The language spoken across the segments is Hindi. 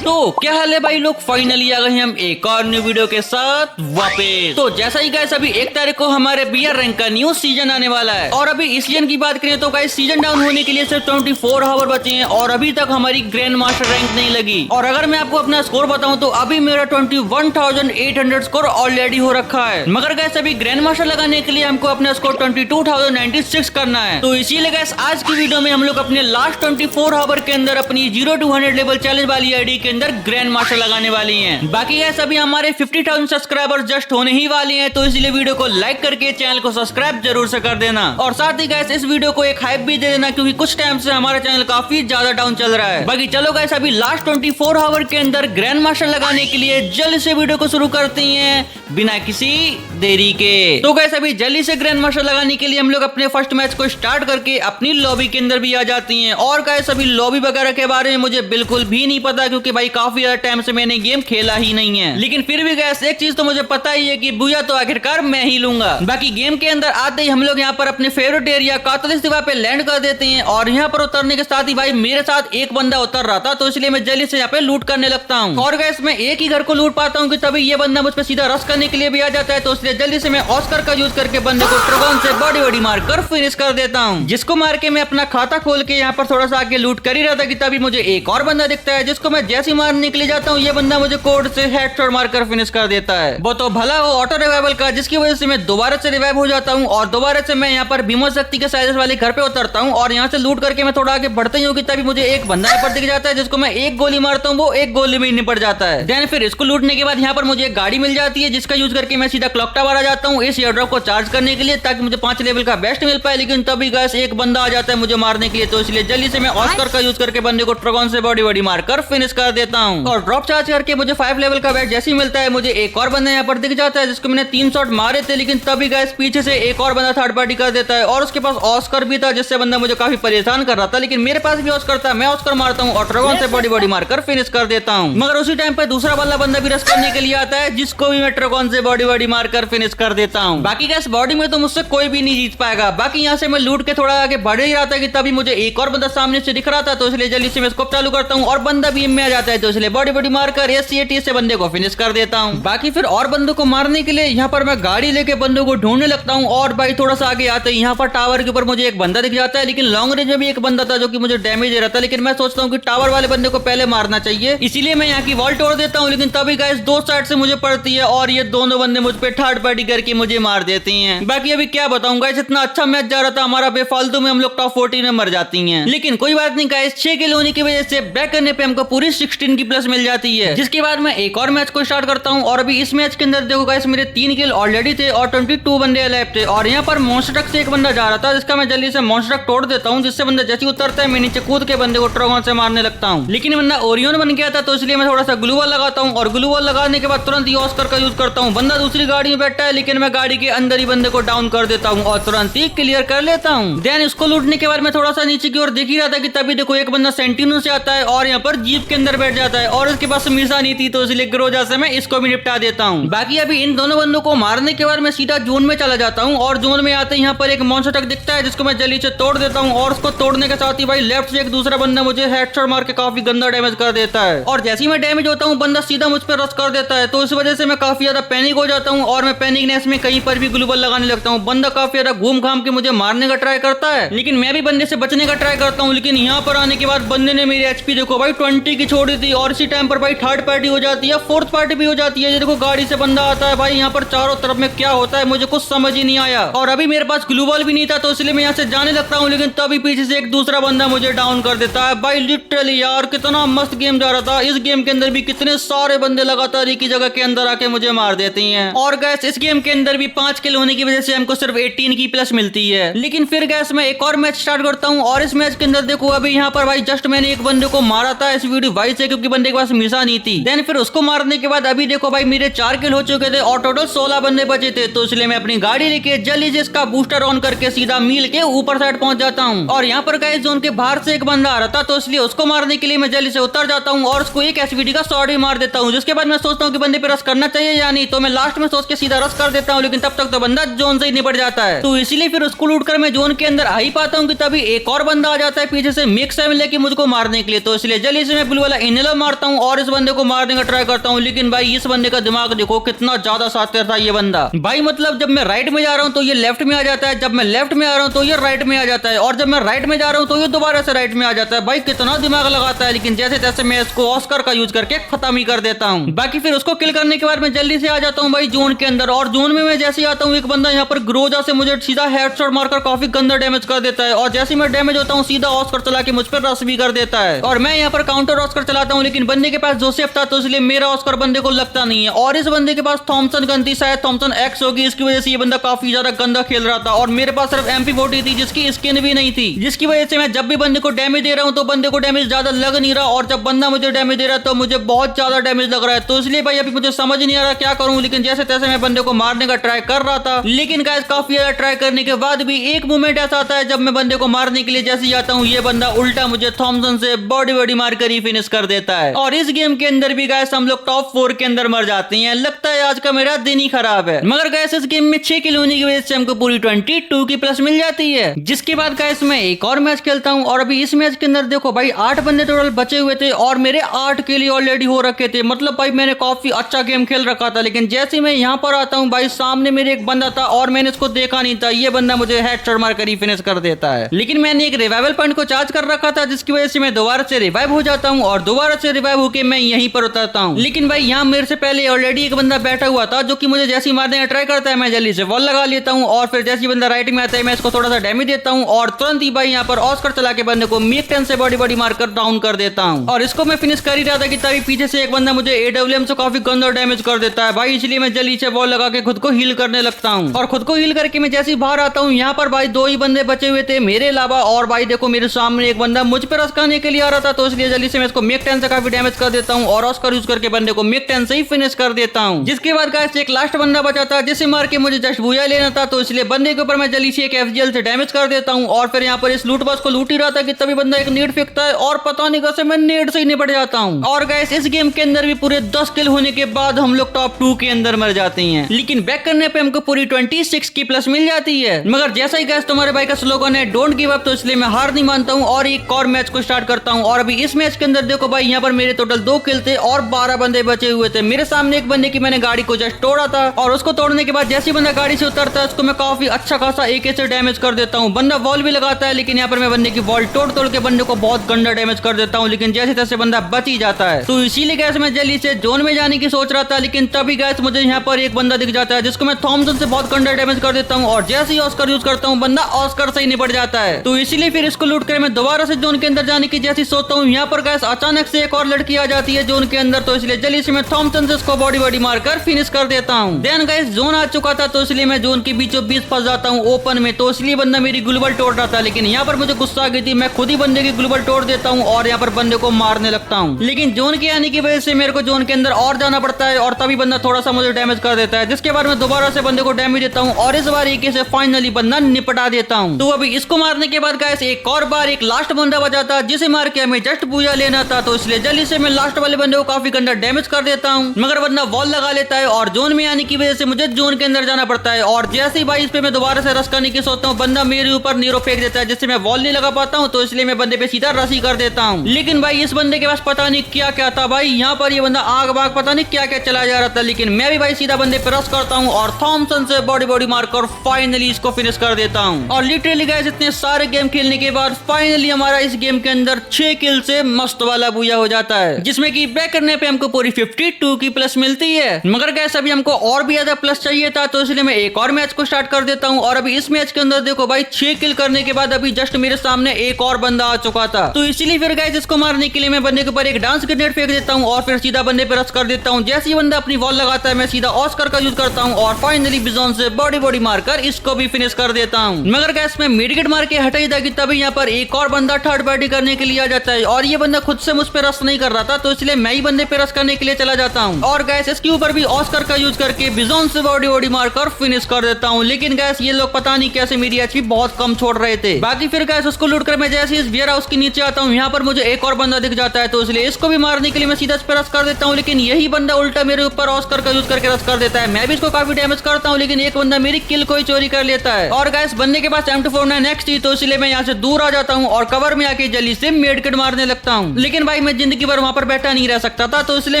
तो क्या हाल है भाई लोग, फाइनली आ गए हैं हम एक और न्यू वीडियो के साथ वापस। तो जैसा ही गाइस अभी 1 तारीख को हमारे बीआर रैंक का न्यू सीजन आने वाला है और अभी इस सीजन की बात करें तो गाइस सीजन डाउन होने के लिए सिर्फ 24 आवर बचे हैं और अभी तक हमारी ग्रैंड मास्टर रैंक नहीं लगी। और अगर मैं आपको अपना स्कोर बताऊं तो अभी मेरा 21,800 स्कोर ऑलरेडी हो रखा है, मगर गाइस अभी ग्रैंड मास्टर लगाने के लिए हमको अपना स्कोर 22,096 करना है। तो इसीलिए गाइस आज की वीडियो में हम लोग अपने लास्ट 24 आवर के अंदर अपनी 0 to 100 लेवल चैलेंज वाली आईडी के अंदर ग्रैंड मास्टर लगाने वाली हैं। बाकी गाइस अभी हमारे 50,000 सब्सक्राइबर्स जस्ट होने ही वाले हैं, तो इसलिए वीडियो को लाइक करके चैनल को सब्सक्राइब जरूर से कर देना। और साथ ही गाइस इस वीडियो को एक हाइप भी दे देना, क्योंकि कुछ टाइम से हमारा चैनल काफी ज्यादा डाउन चल रहा है। बाकी चलो गाइस अभी लास्ट 24 आवर के अंदर ग्रैंड मास्टर लगाने के लिए जल्दी से वीडियो को शुरू करते हैं बिना किसी देरी के। तो गाइस अभी जल्दी से ग्रैंड मास्टर लगाने के लिए हम लोग अपने फर्स्ट मैच को स्टार्ट करके अपनी लॉबी के अंदर भी आ जाती हैं। और गाइस अभी लॉबी वगैरह के बारे में मुझे बिल्कुल भी नहीं पता, क्योंकि भाई काफी ज्यादा टाइम से मैंने गेम खेला ही नहीं है। लेकिन फिर भी गाइस एक चीज तो मुझे पता ही है कि बुया तो आखिरकार मैं ही लूंगा। बाकी गेम के अंदर आते ही हम लोग यहाँ पर अपने फेवरेट एरिया कातलिस दीवार पे लैंड कर देते हैं और यहाँ पर उतरने के साथ ही भाई मेरे साथ एक बंदा उतर रहा था, तो इसलिए मैं जल्दी से यहाँ पे लूट करने लगता हूँ। और गाइस मैं एक ही घर को लूट पाता हूँ कि तभी ये बंदा मुझ पे सीधा रश करने के लिए भी आ जाता है, तो इसलिए जल्दी से मैं ऑस्कर का यूज करके बंदे को ट्रगोन से बॉडी मार कर फिनिश कर देता हूँ। जिसको मार के मैं अपना खाता खोल के यहाँ पर थोड़ा सा आगे लूट कर ही रहा था कि तभी मुझे एक और बंदा दिखता है, जिसको मैं जैसे मारने के लिए जाता हूँ ये बंदा मुझे कोड से हेडशॉट मारकर फिनिश कर देता है। वो तो भला हो ऑटो रिवाइवल का, जिसकी वजह से मैं दोबारा से रिवाइव हो जाता हूँ और दोबारा से मैं यहाँ पर भीमो शक्ति के साइज वाले घर पे उतरता हूँ और यहाँ से लूट करके मैं थोड़ा आगे बढ़ता ही हूँ कि तभी मुझे एक बंदा यहाँ पर दिख जाता है, जिसको मैं एक गोली मारता हूँ वो एक गोली में ही निपट जाता है। देन फिर इसको लूटने के बाद यहाँ पर मुझे एक गाड़ी मिल जाती है, जिसका यूज करके मैं सीधा क्लॉक टावर आ जाता हूँ इस एयरड्रॉप को चार्ज करने के लिए, ताकि मुझे 5 लेवल का बेस्ट मिल पाए। लेकिन तभी गाइस एक बंदा आ जाता है मुझे मारने के लिए, तो इसलिए जल्दी से मैं ऑस्कर का यूज करके बंदे को ट्रगोन से बॉडी मारकर फिनिश कर देता हूँ। और ड्रॉप चार्ज करके मुझे 5 लेवल का बेस्ट जैसे ही मिलता है मुझे एक और बंदा यहाँ पर दिख जाता है, जिसको मैंने 3 शॉट मारे थे। लेकिन तभी गाइस पीछे से एक और बंदा थर्ड पार्टी कर देता है और उसके पास ऑस्कर भी था, जिससे बंदा मुझे काफी परेशान कर रहा था। लेकिन मेरे पास भी ऑस्कर था, मैं ऑस्कर मारता हूँ और ट्रगोन से बॉडी मारकर फिनिश कर देता हूँ। मगर उसी टाइम पे दूसरा वाला बंदा भी रश करने के लिए आता है, जिसको भी मैं ट्रगोन से बॉडी मारकर फिनिश कर देता हूँ। बाकी गाइस बॉडी में तो मुझसे कोई भी नहीं जीत पाएगा। बाकी यहाँ से मैं लूट के थोड़ा आगे बढ़ ही रहा था कि तभी मुझे एक और बंदा सामने से दिख रहा था, तो इसलिए जल्दी से मैं स्कोप चालू करता हूँ और बंदा भी में आ जाता है, तो इसलिए बॉडी मारकर SCAT से बंदे को फिनिश कर देता हूँ। बाकी फिर और बंदों को मारने के लिए यहाँ पर मैं गाड़ी लेके बंदों को ढूंढने लगता हूँ और भाई थोड़ा सा आगे आते ही यहाँ पर टावर के ऊपर मुझे एक बंदा दिख जाता है। लेकिन लॉन्ग रेंज में भी एक बंदा था जो कि मुझे डैमेज दे रहा था, लेकिन मैं सोचता हूँ कि टावर वाले बंदे को पहले मारना चाहिए, इसीलिए मैं यहाँ की वॉल तोड़ देता हूँ। लेकिन तभी गाइस दो साइड से मुझे पड़ती है और ये दोनों बंदे मुझ पे थर्ड पार्टी करके मुझे मार देती हैं। बाकी अभी क्या बताऊं गाइस, इतना अच्छा मैच जा रहा था हमारा, बेफालतू में हम लोग टॉप 14 में मर जाती हैं। लेकिन कोई बात नहीं गाइस, 6 किल होने की वजह से बैक करने पे हमको पूरी 16 की प्लस मिल जाती है। जिसके बाद मैं एक और मैच को स्टार्ट करता हूं और अभी इस मैच के अंदर देखो गाइस मेरे 3 किल ऑलरेडी थे और 22 बंदे अलाइव थे। और यहाँ पर मॉन्स्टर ट्रक से एक बंदा जा रहा था, जिसका मैं जल्दी से मॉन्स्टर ट्रक तोड़ देता हूँ, जिससे बंदा जैसे उतरता है मैं नीचे कूद के बंदे को ट्रगोन से मारने लगता हूँ। लेकिन बंदा ओरियन बन गया था, तो इसलिए मैं थोड़ा सा ग्लू वॉल लगाता हूँ और ग्लू वॉल लगाने के बाद तुरंत ही ऑस्कर का यूज करता हूँ। बंदा दूसरी गाड़ी में बैठा है, लेकिन मैं गाड़ी के अंदर ही बंदे को डाउन कर देता हूँ और तुरंत ही क्लियर कर लेता हूँ। देन इसको लूटने के बाद मैं थोड़ा सा नीचे की ओर देख ही रहा था कि तभी देखो एक बंदा सेंटिनो से आता है और यहाँ पर जीप के अंदर बैठ जाता है और उसके पास मिसा नहीं थी, तो इसलिए ग्रोजा से मैं इसको भी निपटा देता हूँ। बाकी अभी इन दोनों बंदों को मारने के बाद मैं सीधा जोन में चला जाता हूँ और जोन में आते ही यहाँ पर एक मॉन्स्टर ट्रक दिखता है, जिसको मैं जल्दी से तोड़ देता हूँ और उसको तोड़ने के साथ ही भाई लेफ्ट से एक दूसरा बंदा मुझे हेडशॉट मार के काफी गंदा डैमेज कर देता है। और जैसे ही मैं डैमेज होता हूँ बंदा सीधा मुझ पर रश कर देता है, तो इस वजह से मैं काफी ज्यादा पैनिक हो जाता हूँ और मैं पैनिकनेस में कहीं पर भी ग्लूबल लगाने लगता हूँ। बंदा काफी ज्यादा घूम घाम के मुझे मारने का ट्राई करता है, लेकिन मैं भी बंदे से बचने का ट्राई करता हूँ। लेकिन यहाँ पर आने के बाद बंदे ने मेरी HP देखो भाई 20 की छोड़ी थी और इसी टाइम पर भाई थर्ड पार्टी हो जाती है, फोर्थ पार्टी भी हो जाती है। देखो गाड़ी से बंदा आता है भाई, यहाँ पर चारों तरफ में क्या होता है मुझे कुछ समझ ही नहीं आया। और अभी मेरे पास ग्लू बॉल भी नहीं था, तो इसलिए मैं यहाँ से जाने लगता हूँ। लेकिन तभी पीछे से एक दूसरा बंदा मुझे डाउन कर देता है। भाई लिटरली यार कितना मस्त गेम जा रहा था। इस गेम के अंदर भी कितने सारे बंदे लगातार एक ही जगह के अंदर आके मुझे मार देती हैं। और गैस इस गेम के अंदर भी 5 किल होने की वजह से हमको सिर्फ 18 की प्लस मिलती है। लेकिन फिर गैस मैं एक और मैच स्टार्ट करता हूँ और इस मैच के अंदर देखो अभी यहाँ पर भाई जस्ट मैंने एक बंदे को मारा था इस वीडियो वाइज से, क्योंकि बंदे के पास मिसा नहीं थी। देन फिर उसको मारने के बाद अभी देखो भाई मेरे 4 किल हो चुके थे और टोटल 16 बंदे बचे थे, तो इसलिए मैं अपनी गाड़ी लेके जल्दी से इसका बूस्टर ऑन करके सीधा मील के ऊपर साइड पहुंच जाता हूँ। और यहाँ पर गाइस जोन के बाहर से एक बंदा आ रहा था, तो इसलिए उसको मारने के लिए मैं जल्दी से उतर जाता हूँ और उसको एक SVD का शॉट भी मार देता हूँ। जिसके बाद मैं सोचता हूँ कि बंदे पे रश करना चाहिए या नहीं तो मैं लास्ट में सोच के सीधा रस कर देता हूँ, लेकिन तब तक तो बंदा जोन से ही निपट जाता है। तो इसीलिए फिर उसको लूट कर मैं जोन के अंदर आ ही पाता हूँ कि तभी एक और बंदा आ जाता है पीछे से मिक्स एम लेके मुझको मारने के लिए। तो इसलिए जल्दी से मैं ब्लू वाला इनहेलर मारता हूँ और इस बंदे को मारने का ट्राई करता हूँ। लेकिन भाई इस बंदे का दिमाग देखो कितना ज्यादा शातिर था ये बंदा भाई। मतलब जब मैं राइट में जा रहा हूँ तो ये लेफ्ट में आ जाता है, जब मैं लेफ्ट में आ रहा हूँ तो ये राइट में आ जाता है, और जब मैं राइट में जा रहा हूँ तो ये दोबारा से राइट में आ जाता है। भाई कितना दिमाग लगाता है, लेकिन जैसे तैसे मैं इसको ऑस्कर का यूज करके खत्म ही कर देता हूँ। बाकी फिर उसको किल करने के बाद मैं जल्दी से आ जाता हूँ भाई जोन के अंदर, और जोन में मैं जैसे आता हूँ एक बंदा यहाँ पर ग्रोजा से मुझे सीधा हेडशॉट मारकर काफी गंदा डैमेज कर देता है, और जैसे मैं डैमेज होता हूँ सीधा ऑस्कर चला के मुझ पर रश भी कर देता है। और मैं यहाँ पर काउंटर ऑस्कर चलाता हूँ, लेकिन बंदे के पास जोसेफ था तो इसलिए मेरा ऑस्कर बंदे को लगता नहीं है। और इस बंदे के पास थॉमसन गन थी, शायद थॉमसन एक्स होगी, इसकी वजह से ये बंदा काफी ज्यादा गंदा खेल रहा था। और मेरे पास सिर्फ MP40 थी जिसकी स्किन भी नहीं थी, जिसकी वजह से मैं जब भी बंदे को डैमेज दे रहा हूँ तो बंदे को डैमेज ज्यादा लग नहीं रहा, और जब बंदा मुझे डैमेज दे रहा है तो मुझे बहुत ज्यादा डैमेज लग रहा है। तो इसलिए भाई अभी मुझे समझ नहीं आ रहा क्या करूं, लेकिन जैसे तैसे मैं बंदे को मारने का ट्राई कर रहा था। लेकिन गाइस काफी ज्यादा ट्राई करने के बाद भी एक मोमेंट ऐसा आता है जब मैं बंदे को मारने के लिए जैसे ही आता हूँ ये बंदा उल्टा मुझे थॉमसन से बॉडी मारकर ही फिनिश कर देता है। और इस गेम के अंदर भी गाइस हम लोग टॉप 4 के अंदर मर जाते हैं। लगता है आज का मेरा दिन ही खराब है। मगर गाइस इस गेम में 6 किल होने की वजह से हमको पूरी 22 की प्लस मिल जाती है। जिसके बाद गाइस मैं एक और मैच खेलता हूँ, और अभी इस मैच के अंदर देखो भाई 8 बंदे टोटल बचे हुए थे और मेरे 8 किल ऑलरेडी हो रखे थे। मतलब भाई मैंने काफी अच्छा गेम खेल रखा था। लेकिन जैसे मैं यहाँ पर आता हूँ भाई सामने मेरे एक बंदा था और मैंने इसको देखा नहीं था, ये बंदा मुझे हेडशॉट मारकर ही फिनिश कर देता है। लेकिन मैंने एक रिवाइवल पॉइंट को चार्ज कर रखा था, जिसकी वजह से मैं दोबारा से रिवाइव हो जाता हूँ और दोबारा से रिवाइव होकर मैं यहीं पर उतरता हूँ। लेकिन भाई यहाँ मेरे से पहले ऑलरेडी एक बंदा बैठा हुआ था जो कि मुझे जैसे ही मारने का ट्राई करता है मैं जल्दी से वॉल लगा लेता हूँ, और फिर जैसे बंदा राइट में आता है मैं इसको थोड़ा सा डैमेज देता हूँ और तुरंत ही भाई यहाँ पर ऑस्कर चला के बंदे को मिग 10 से बॉडी मारकर डाउन कर देता हूँ। और इसको मैं फिनिश कर ही रहा था कि तभी पीछे से एक बंदा मुझे AWM से काफी गंदा डैमेज कर देता है भाई। इसलिए मैं जल्दी से वॉल लगा के खुद को हील करने लगता हूँ, और खुद को हील करके मैं जैसे ही बाहर आता हूँ यहाँ पर भाई 2 ही बंदे बचे हुए थे मेरे अलावा। और भाई देखो मेरे सामने एक बंदा मुझ पर रस खाने के लिए आ रहा था, तो इसलिए जल्दी से मैं इसको मिग 10 से काफी डैमेज कर देता हूँ और ऑस्कर यूज करके बंदे को मिग 10 से ही फिनिश कर देता हूँ। जिसके बाद गाइस एक लास्ट बंदा बचा था जिसे मार के मुझे जस्ट बूया लेना था, तो इसलिए बंदे के ऊपर मैं जल्दी से एक FGL से डैमेज कर देता हूँ। और फिर यहाँ पर इस लूट बॉक्स को लूट ही रहा था कि तभी बंदा एक नेड फेंकता है और पता नहीं कैसे मैं नेड से ही निपट जाता हूँ। और गाइस इस गेम के अंदर भी पूरे 10 किल होने के बाद हम लोग टॉप 2 के अंदर मर जाते हैं। लेकिन बैक करने पे हमको पूरी 26 की प्लस मिल जाती है। मगर जैसा ही गाइस तुम्हारे भाई का स्लोगन है डोंट गिव अप, तो इसलिए मैं हार नहीं मानता हूँ और एक और मैच को स्टार्ट करता हूँ। और अभी इस मैच के अंदर देखो भाई यहाँ पर मेरे टोटल 2 किल थे और 12 बंदे बचे हुए थे। मेरे सामने एक बंदे की मैंने गाड़ी को जस्ट तोड़ा था, और उसको तोड़ने के बाद जैसे बंदा गाड़ी से उतरता है उसको मैं काफी अच्छा खासा AK से डैमेज कर देता हूँ। बंदा वॉल भी लगाता है, लेकिन यहाँ पर मैं बंदे की वॉल तोड़ के बंदे को बहुत गंदा डैमेज कर देता हूँ। लेकिन जैसे तैसे बंदा बच ही जाता है। तो इसीलिए गैस मैं जल्दी से जोन में जाने की सोच रहा था, लेकिन तभी गैस मुझे यहाँ पर एक बंदा दिख जाता है जिसको मैं थॉमसन से बहुत गंदा डैमेज कर देता हूँ, और जैसे ही ऑस्कर यूज करता हूँ बंदा ऑस्कर से ही निपट जाता है। तो इसीलिए फिर इसको लूट कर मैं दोबारा से जोन के अंदर जाने की जैसी सोचता हूँ यहाँ पर गैस अचानक से एक और लड़की आ जाती है जोन के अंदर, तो इसलिए जल्दी से मैं थॉमसन से इसको बॉडी मारकर फिनिश कर देता हूँ। देन गैस जोन आ चुका था, तो इसलिए मैं जोन के बीचों बीच फंस जाता हूँ ओपन में। तो इसलिए बंदा मेरी ग्लूबल तोड़ रहा था, लेकिन यहाँ पर मुझे गुस्सा आ गई थी, मैं खुद ही बंदे की ग्लूबल तोड़ देता हूँ और यहाँ पर बंदे को मारने लगता हूँ। लेकिन जोन के आने की वजह से मेरे को जोन के अंदर और जाना पड़ता है, और तभी बंदा थोड़ा सा मुझे डैमेज कर देता है, जिसके बाद मैं दोबारा से बंदे को डैमेज देता हूँ और इस बार एक से फाइनली बंदा निपटा देता हूँ। तो अभी इसको मारने के बाद गाइस एक और बार एक लास्ट बंदा बचा था जिसे मार के हमें जस्ट पूजा लेना था, तो इसलिए जल्दी से मैं लास्ट वाले बंदे को काफी गंदा डैमेज कर देता हूँ। मगर बंदा वॉल लगा लेता है और जोन में आने की वजह से मुझे जोन के अंदर जाना पड़ता है। और जैसे ही भाई इस पे मैं दोबारा से रश करने की सोचता हूँ बंदा मेरे ऊपर नीरो फेंक देता है, जिससे मैं वॉल नहीं लगा पाता हूँ, तो इसलिए मैं बंदे पे सीधा रश ही कर देता हूँ। लेकिन भाई इस बंदे के पास पता नहीं क्या क्या था भाई, यहाँ पर ये बंदा आग बाग पता नहीं क्या क्या चला जा रहा था, लेकिन मैं भी भाई सीधा बंदे पे रश करता हूँ और थॉमसन से बॉडी मारकर फाइनली इसको फिनिश कर देता हूँ। और लिटरली गाइस इतने सारे गेम खेलने के बाद फाइनली हमारा इस गेम के अंदर 6 किल से मस्त वाला बूया हो जाता है, जिसमें कि बैक करने पे हमको पूरी 52 की प्लस मिलती है। मगर गाइस अभी हमको और भी ज्यादा प्लस चाहिए था, तो इसलिए मैं एक और मैच को स्टार्ट कर देता हूँ। और अभी इस मैच के अंदर देखो भाई 6 किल करने के बाद अभी जस्ट मेरे सामने एक और बंदा आ चुका था, तो इसीलिए फिर गाइस इसको मारने के लिए मैं बंदे के ऊपर एक डांस ग्रेनेड फेंक देता हूँ और फिर सीधा बंदे पे रश कर देता हूँ। जैसे ही बंदा अपनी वॉल लगाता है मैं सीधा ऑस्कर का यूज करता हूँ और फाइनली बिजॉन से बॉडी मारकर इसको भी फिनिश कर देता हूँ। मगर गाइस मैं मेडिकेट मार के हटा ही था कि तभी यहाँ पर एक और बंदा थर्ड पार्टी करने के लिए आ जाता है, और ये बंदा खुद से मुझ पे रश नहीं कर रहा था, तो इसलिए मैं ही बंदे पे रश करने के लिए चला जाता हूँ। और गाइस इसके ऊपर भी ऑस्कर का यूज करके बिजॉन से बॉडी मारकर फिनिश कर देता हूँ। लेकिन गाइस ये लोग पता नहीं कैसे मेरी एचपी बहुत कम छोड़ रहे थे। बाकी फिर गाइस उसको लूट कर मैं जैसे इस वेयर हाउस के नीचे आता हूँ यहाँ पर मुझे एक और बंदा दिख जाता है, तो इसलिए इसको भी मारने के लिए मैं सीधा इस पे रश कर देता हूँ। लेकिन यही बंदा उल्टा मेरे ऊपर ऑस्कर का यूज करके रश कर देता है। मैं भी इसको काफी डैमेज करता हूँ, लेकिन एक बंदा मेरी किल को ही चोरी कर लेता है। और गाइस बंदे के पास M249 XT, तो इसलिए मैं यहाँ से दूर आ जाता हूँ और कवर में आके जल्दी से मेडकिट मारने लगता हूँ। लेकिन भाई मैं जिंदगी भर वहाँ पर बैठा नहीं रह सकता था, तो इसलिए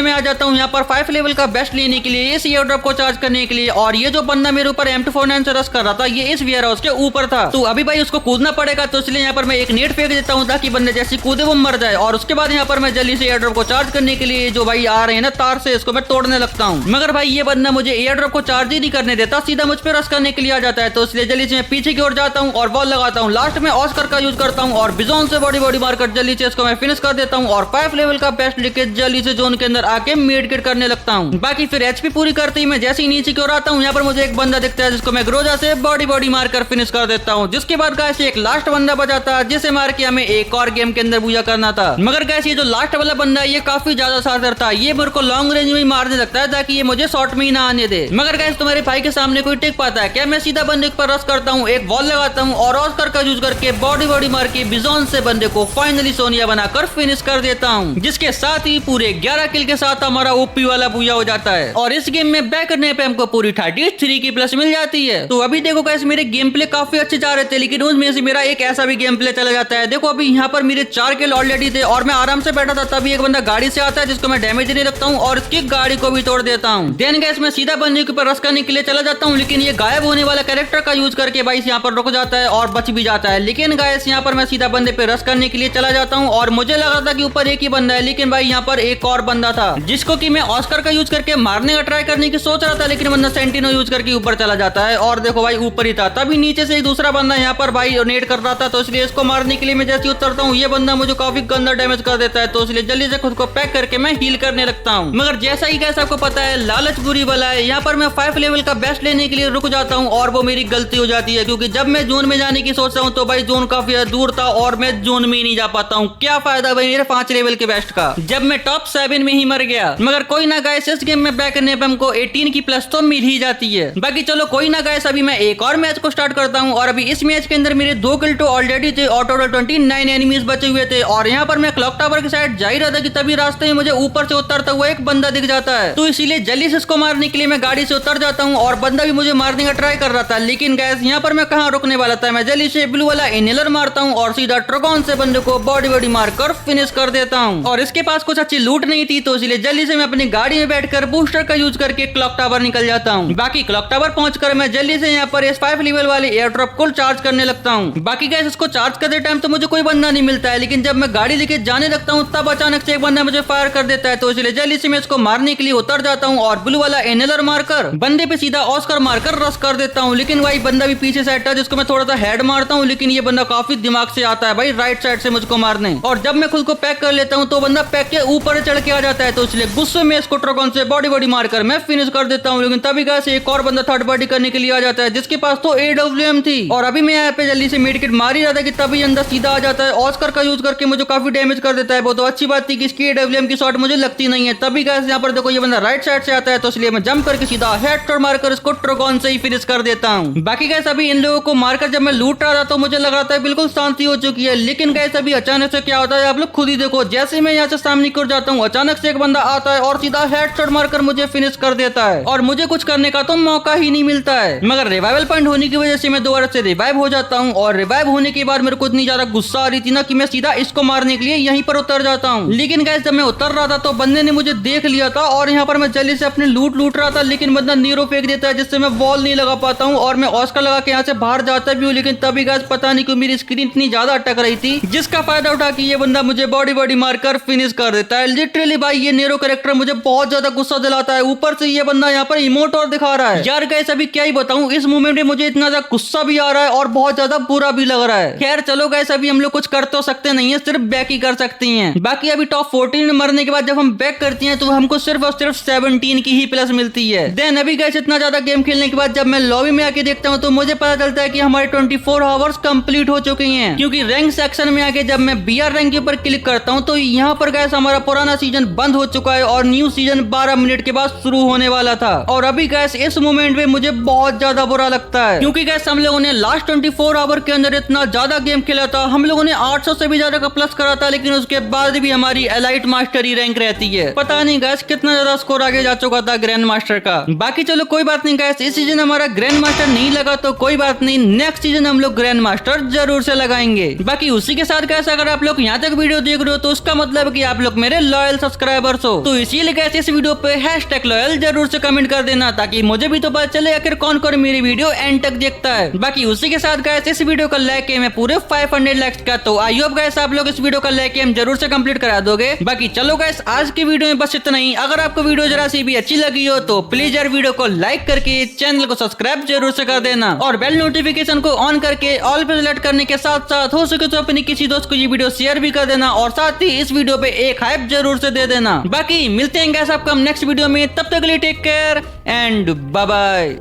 मैं आ जाता हूँ यहाँ पर 5 लेवल का बेस्ट लेने के लिए, इस एयर ड्रॉप को चार्ज करने के लिए। और ये जो बंदा मेरे ऊपर M249 से रश कर रहा था, ये इस वेयर हाउस के ऊपर था, तो अभी भाई उसको कूदना पड़ेगा। तो इसलिए यहाँ पर मैं एक नेट फेंक देता हूँ ताकि बंदे जैसे कूदे वो मर जाए। और उसके बाद यहाँ पर मैं जल्दी से एयर ड्रॉप को चार्ज करने के लिए जो भाई आ रहे हैं ना तार से, इसको मैं तोड़ने लगता हूँ। मगर भाई ये बंदा मुझे एयर ड्रॉप को चार्ज ही नहीं करने देता, सीधा मुझ पे रश करने के लिए आ जाता है। तो इसलिए जल्दी से मैं पीछे की ओर जाता हूँ और वॉल लगाता हूँ। लास्ट में ऑस्कर का यूज करता हूँ और बिजोन से बॉडी मारकर जल्दी से इसको मैं फिनिश कर देता हूँ। और 5 लेवल का बेस्ट लेके जल्दी से जोन के अंदर आके मेडकिट करने लगता हूँ। बाकी फिर एचपी पूरी करते ही मैं जैसे ही नीचे की ओर आता हूँ, यहाँ पर मुझे एक बंदा दिखता है जिसको मैं ग्रोजा से बॉडी मारकर फिनिश कर देता हूँ। जिसके बाद गाइस एक लास्ट बंदा बचाता है जिसे मार के हमें एक और गेम के अंदर बूया करना था। मगर गाइस ये जो लास्ट वाला बंदा है ये काफी ज्यादा शातिर था, ये मेरे को लॉन्ग रेंज में मारने लगता है ताकि ये मुझे शॉर्ट में ही ना आने दे। मगर गाइस तुम्हारे भाई के सामने कोई टिक पाता है क्या? मैं सीधा बंदे पर रश करता हूँ, एक बॉल लगाता हूँ और ऑस्कर का यूज करके बॉडी मार के बिजोन से बंदे को फाइनली सोनिया बनाकर फिनिश कर देता हूँ। जिसके साथ ही पूरे 11 किल के साथ हमारा ओपी वाला बूया हो जाता है। और इस गेम में बैक करने पे हमको पूरी 33 की प्लस मिल जाती है। तो अभी देखो गाइस मेरे गेम प्ले काफी अच्छे जा रहे थे, लेकिन उसमें से मेरा एक ऐसा भी गेम प्ले चला जाता है। देखो अभी यहाँ पर मेरे 4 किल ऑलरेडी थे और मैं आराम से बैठा था, तभी एक बंदा गाड़ी से आता है जिसको मैं डैमेज नहीं रखता हूँ और इसकी गाड़ी को भी तोड़ देता हूँ। देन गाइस मैं सीधा बंदे के ऊपर रश करने के लिए चला जाता हूँ, लेकिन ये गायब होने वाला कैरेक्टर का यूज करके भाई यहाँ पर रुक जाता है और बच भी जाता है। लेकिन गाइस यहाँ पर मैं सीधा बंदे पे रश करने के लिए चला जाता हूँ और मुझे लगा था कि ऊपर एक ही बंदा है, लेकिन भाई यहाँ पर एक और बंदा था जिसको कि मैं ऑस्कर का यूज करके मारने का ट्राई करने की सोच रहा था, लेकिन बंदा सेंटिनो यूज करके ऊपर चला जाता है। और देखो भाई ऊपर ही था, तभी नीचे से एक दूसरा बंदा यहाँ पर भाई नेट कर रहा था, तो इसलिए इसको मारने के लिए मैं जैसे उतरता हूँ ये बंदा मुझे काफी गंदा डैमेज कर देता है। तो इसलिए जल्दी से खुद को पैक करके मैं हील करने लगता हूँ। मगर जैसा ही गैस आपको पता है लालच बुरी वाला है, यहाँ पर मैं 5 लेवल का बेस्ट लेने के लिए रुक जाता हूँ और वो मेरी गलती हो जाती है, क्योंकि जब मैं जोन में जाने की सोचता हूँ तो भाई जोन काफी दूर था और मैं जोन में ही नहीं जा पाता हूँ। क्या फायदा भाई मेरे 5 लेवल के बेस्ट का जब मैं टॉप 7 में ही मर गया। मगर कोई ना गाइस इस गेम में बैक करने पे हमको 18 की प्लस तो मिल ही जाती है। बाकी चलो कोई ना गाइस अभी मैं एक और मैच को स्टार्ट करता हूँ। और अभी इस मैच के अंदर मेरे 2 किल तो ऑलरेडी थे और टोटल 29 एनिमीज बचे हुए थे। और यहाँ पर मैं क्लॉक टावर की साइड जा ही रहा था कि तभी रास्ते में मुझे ऊपर से उतरता हुआ एक बंदा दिख जाता है। तो इसीलिए जल्दी से इसको मारने के लिए मैं गाड़ी से उतर जाता हूँ और बंदा भी मुझे मारने का ट्राई कर रहा था। लेकिन गाइस यहाँ पर मैं कहाँ रुकने वाला था, मैं जल्दी से ब्लू वाला इनहेलर मारता हूँ और सीधा ट्रगॉन से बंदे को बॉडी मारकर फिनिश कर देता हूँ। और इसके पास कुछ अच्छी लूट नहीं थी, तो इसलिए जल्दी से मैं अपनी गाड़ी में बैठकर बूस्टर का यूज करके क्लॉक टावर निकल जाता हूँ। बाकी क्लॉक टावर पहुंचकर मैं जल्दी से यहाँ पर इस 5 लेवल वाले एयर ड्रॉप को चार्ज करने लगता हूँ। बाकी गाइस इसको चार्ज करते टाइम तो मुझे कोई बंदा नहीं मिलता है, लेकिन जब मैं गाड़ी लेके जाने लगता हूँ तब अचानक से एक बंदा मुझे फायर कर देता है। तो इसलिए जल्दी से मैं इसको मारने के लिए उतर जाता हूँ और ब्लू वाला इनहेलर मारकर बंदे पे सीधा ऑस्कर मारकर रश कर देता हूँ। लेकिन भाई बंदा भी पीछे से था जिसको मैं थोड़ा सा हेड मारता हूँ, लेकिन ये बंदा काफी दिमाग से आता है भाई राइट साइड से मुझको मारने। और जब मैं खुद को पैक कर लेता हूँ तो बंदा पैक के ऊपर चढ़ के आ जाता है। तो इसलिए गुस्से में इसको ट्रगॉन से बॉडी मारकर मैं फिनिश कर देता हूँ। लेकिन तभी गाइस एक और बंदा थर्ड पार्टी करने के लिए आ जाता है जिसके पास तो AWM थी। और अभी मैं यहाँ पे जल्दी से मेडकिट मार ही रहा था कि तभी अंदर सीधा आ जाता है, ऑस्कर का यूज करके मुझे काफी डैमेज कर देता है। वो तो अच्छी बात थी कि इसकी AWM की शॉट मुझे लगती नहीं है। तभी गाइस यहाँ पर देखो ये बंदा राइट साइड से आता है, तो इसलिए मैं जंप करके सीधा हेडशॉट मारकर इसको ट्रगॉन से ही फिनिश कर देता हूँ। बाकी गाइस अभी इन लोगों को मारकर जब मैं लूट रहा था तो मुझे लग रहा था बिल्कुल शांति हो चुकी है, लेकिन गाइस अभी अचानक से क्या होता है आप लोग खुद ही देखो। जैसे मैं यहाँ से सामने की ओर जाता हूँ अचानक से एक बंदा आता है और सीधा हेडशॉट मारकर मुझे फिनिश कर देता है और मुझे कुछ करने का तो मौका ही नहीं मिलता है। मगर रिवाइवल पॉइंट होने की वजह से मैं दोबारा से रिवाइव हो जाता हूँ और रिवाइव होने के बाद मेरे को इतनी ज्यादा गुस्सा आ रही थी ना कि मैं सीधा इसको मारने के लिए यहीं पर उतर जाता हूँ। लेकिन गाइस जब मैं उतर रहा था तो बंदे ने मुझे देख लिया था और यहाँ पर मैं जल्दी से अपने लूट रहा था, लेकिन बंदा नीरो फेंक देता है जिससे मैं वॉल नहीं लगा पाता हूँ और मैं ऑस्कर लगा के यहाँ से बाहर जाता भी हूँ। लेकिन तभी गाइस पता नहीं क्यों मेरी स्क्रीन इतनी ज्यादा अटक रही थी जिसका फायदा उठा के ये बंदा मुझे बॉडी मारकर फिनिश कर देता है। लिटरली भाई ये नेरो कैरेक्टर मुझे बहुत ज्यादा गुस्सा दिलाता है। ऊपर से ये बंदा यहाँ पर इमोट और दिखा रहा है। यार गाइस अभी क्या ही बताऊं, इस मोमेंट में मुझे इतना ज्यादा गुस्सा भी आ रहा है और बहुत ज्यादा बुरा भी लग रहा है। खैर चलो गाइस अभी हम लोग कुछ कर तो सकते नहीं है, सिर्फ बैक ही कर सकती हैं। बाकी अभी टॉप 14 में मरने के बाद जब हम बैक करती हैं तो हमको सिर्फ और सिर्फ 17 की ही प्लस मिलती है। देन अभी गाइस इतना ज्यादा गेम खेलने के बाद जब मैं लॉबी में आके देखता हूँ तो मुझे पता चलता है कि हमारे 24 आवर्स कंप्लीट हो चुके हैं, क्योंकि रैंक सेक्शन में आके जब मैं BR रैंक के ऊपर क्लिक करता हूँ तो यहाँ पर गाइस हमारा पुराना सीजन बंद हो चुका है और न्यू सीजन 12 मिनट के बाद शुरू होने वाला था। और अभी गाइस इस मोमेंट में मुझे बहुत ज्यादा बुरा लगता है, क्योंकि गाइस हम लोगों ने लास्ट 24 आवर के अंदर इतना ज्यादा गेम खेला था, हम लोगों ने 800 से भी ज्यादा का प्लस करा था, लेकिन उसके बाद भी हमारी एलाइट मास्टरी रैंक रहती है। पता नहीं गाइस कितना ज्यादा स्कोर आ गया एवरेज आ चुका था ग्रैंड मास्टर का। बाकी चलो कोई बात नहीं गाइस, इस सीजन हमारा ग्रैंड मास्टर नहीं लगा तो कोई बात नहीं, नेक्स्ट सीजन हम लोग ग्रैंड मास्टर जरूर से लगाएंगे। बाकी उसी के साथ गाइस अगर आप लोग यहाँ तक वीडियो देख रहे हो तो उसका मतलब कि आप लोग मेरे लॉयल सब्सक्राइबर्स हो, तो इसीलिए गाइस इस वीडियो पे #लॉयल जरूर से कमेंट कर देना ताकि मुझे भी तो पता चले आखिर कौन कौन मेरी वीडियो एंड तक देखता है। बाकी उसी के साथ गाइस इस वीडियो का लाइक एम है पूरे 500 लाइक्स का, तो आई होप गाइस आप लोग इस वीडियो का लाइक एम जरूर से कंप्लीट करा दोगे। बाकी चलो गाइस आज की वीडियो में बस इतना ही। अगर आपको वीडियो जरा सी भी अच्छी लगी हो तो प्लीज यार वीडियो को लाइक करके चैनल को सब्सक्राइब जरूर से कर देना और बेल नोटिफिकेशन को ऑन करके ऑल पे सेलेक्ट करने के साथ साथ हो सके तो अपनी किसी दोस्त को ये वीडियो शेयर भी कर देना और साथ ही इस वीडियो पे एक हाइप जरूर से दे देना। बाकी मिलते हैं गाइस आपको नेक्स्ट वीडियो में, तब तक के लिए take care and bye bye.